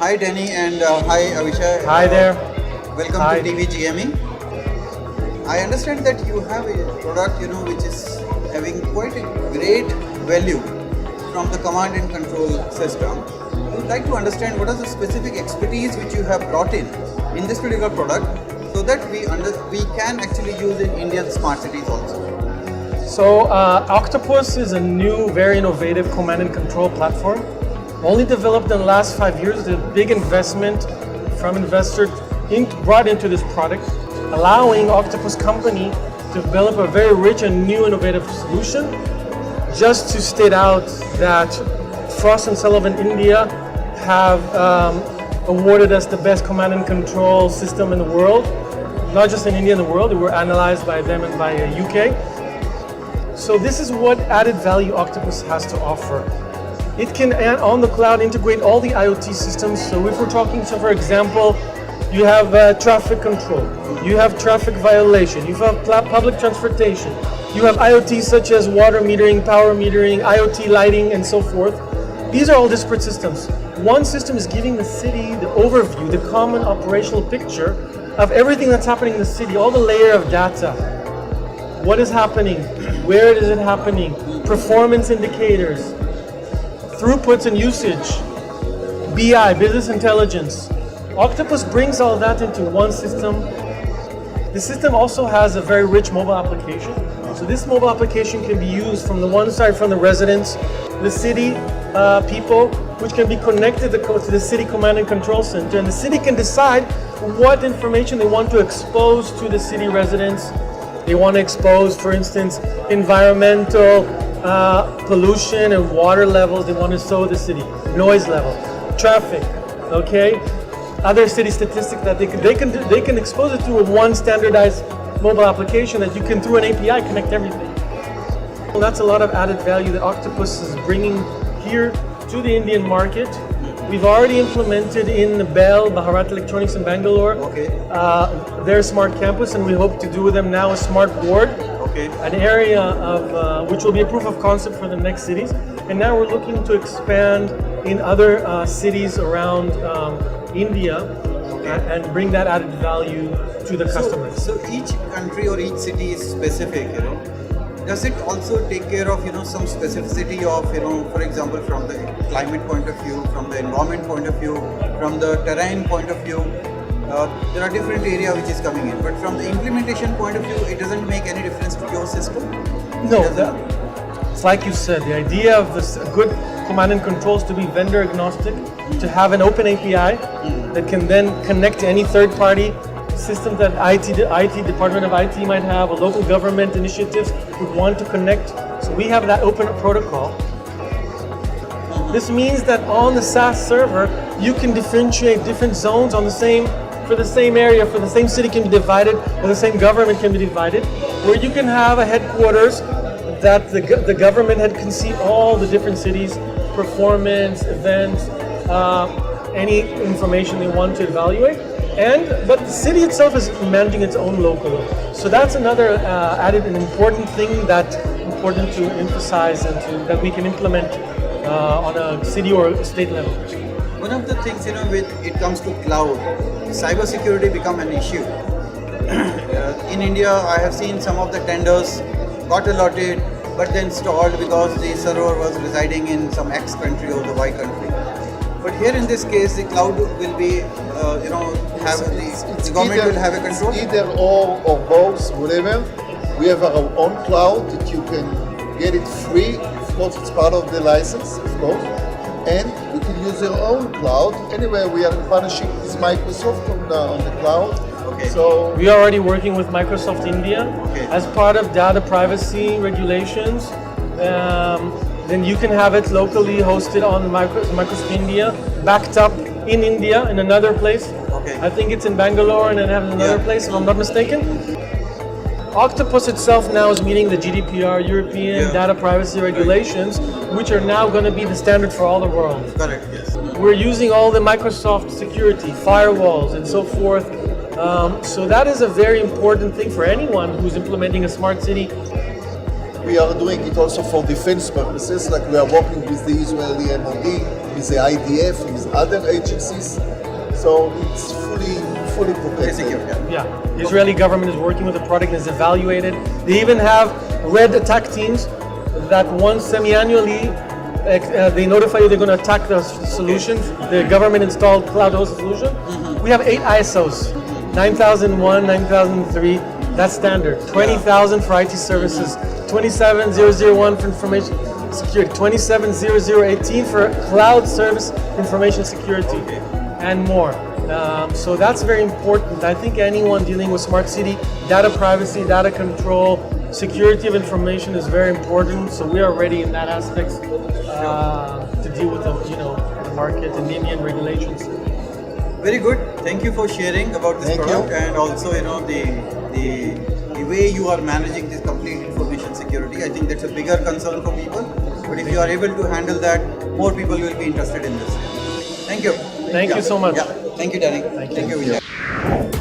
Hi Danny and hi Avishai. Hi there. Welcome Hi. to TVGME. I understand that you have a product, which is having quite a great value from the command and control system. I would like to understand what are the specific expertise which you have brought in this particular product, so that we can actually use in Indian smart cities also. So Octopus is a new, very innovative command and control platform. Only developed in the last 5 years. The big investment from investors brought into this product, allowing Octopus company to develop a very rich and new innovative solution. Just to state out that Frost & Sullivan India have awarded us the best command and control system in the world, not just in India, in the world. They were analyzed by them and by UK. So this is what added value Octopus has to offer. It can, on the cloud, integrate all the IoT systems. So if we're talking, so for example, you have traffic control, you have traffic violation, you have public transportation, you have IoT such as water metering, power metering, IoT lighting, and so forth. These are all disparate systems. One system is giving the city the overview, the common operational picture of everything that's happening in the city, all the layer of data. What is happening? Where is it happening? Performance indicators, throughputs and usage, BI, business intelligence. Octopus brings all that into one system. The system also has a very rich mobile application. So this mobile application can be used from the one side from the residents, the city people, which can be connected to the city command and control center, and the city can decide what information they want to expose to the city residents. They want to expose, for instance, environmental pollution and water levels. They want to show the city, noise level, traffic, okay? Other city statistics that they can expose it to a one standardized mobile application that you can, through an API, connect everything. Well, that's a lot of added value that Octopus is bringing here to the Indian market. We've already implemented in Bell, Bharat Electronics in Bangalore, their smart campus, and we hope to do with them now a smart board, an area of which will be a proof of concept for the next cities. And now we're looking to expand in other cities around India and bring that added value to the customers. So each country or each city is specific, Does it also take care of, some specificity of, for example, from the climate point of view, from the environment point of view, from the terrain point of view? There are different areas which is coming in, but from the implementation point of view, it doesn't make any difference to your system? No, it's like you said, the idea of this good command and control is to be vendor agnostic, to have an open API that can then connect to any third party system that IT Department of IT might have, or local government initiatives would want to connect. So we have that open protocol. This means that on the SaaS server, you can differentiate different zones on for the same area, for the same city can be divided, or the same government can be divided, where you can have a headquarters that the government had conceived all the different cities, performance, events, any information they want to evaluate. But the city itself is managing its own local. So that's another added and important thing that's important to emphasize and that we can implement on a city or state level. One of the things, when it comes to cloud, cybersecurity become an issue. In India, I have seen some of the tenders got allotted, but then stalled because the server was residing in some X country or the Y country. But here in this case, the cloud will be, the government will have a control? It's either or both, whatever. We have our own cloud that you can get it free. Of course, it's part of the license, of course. And you can use your own cloud. Anyway, we are in partnership with Microsoft on the cloud. So we are already working with Microsoft India as part of data privacy regulations. Then you can have it locally hosted on Microsoft India, backed up in India in another place. I think it's in Bangalore and then have another place, if I'm not mistaken. Octopus itself now is meeting the GDPR, European data privacy regulations, which are now going to be the standard for all the world. Correct, yes. We're using all the Microsoft security, firewalls, and so forth. So that is a very important thing for anyone who's implementing a smart city. we are doing it also for defense purposes, like we are working with the Israeli MOD, with the IDF, with other agencies. So it's fully protected. Secure, yeah. Yeah, Israeli government is working with the product and is evaluated. They even have red attack teams that once semi-annually they notify you they're going to attack the solution, the government installed cloud hosted solution. We have 8 ISOs, 9001, 9003, that's standard. 20,000 for IT services, 27001 for information security, 27018 for cloud service information security, and more. So that's very important. I think anyone dealing with smart city, data privacy, data control, security of information is very important. So we are ready in that aspect to deal with the market and Indian regulations. Very good. Thank you for sharing about this Thank product you. and also the way you are managing this complete information security. I think that's a bigger concern for people. But if you are able to handle that, more people will be interested in this. Thank you. Thank you so much. Yeah. Thank you, Danny. Thank you. Thank you, Vijay.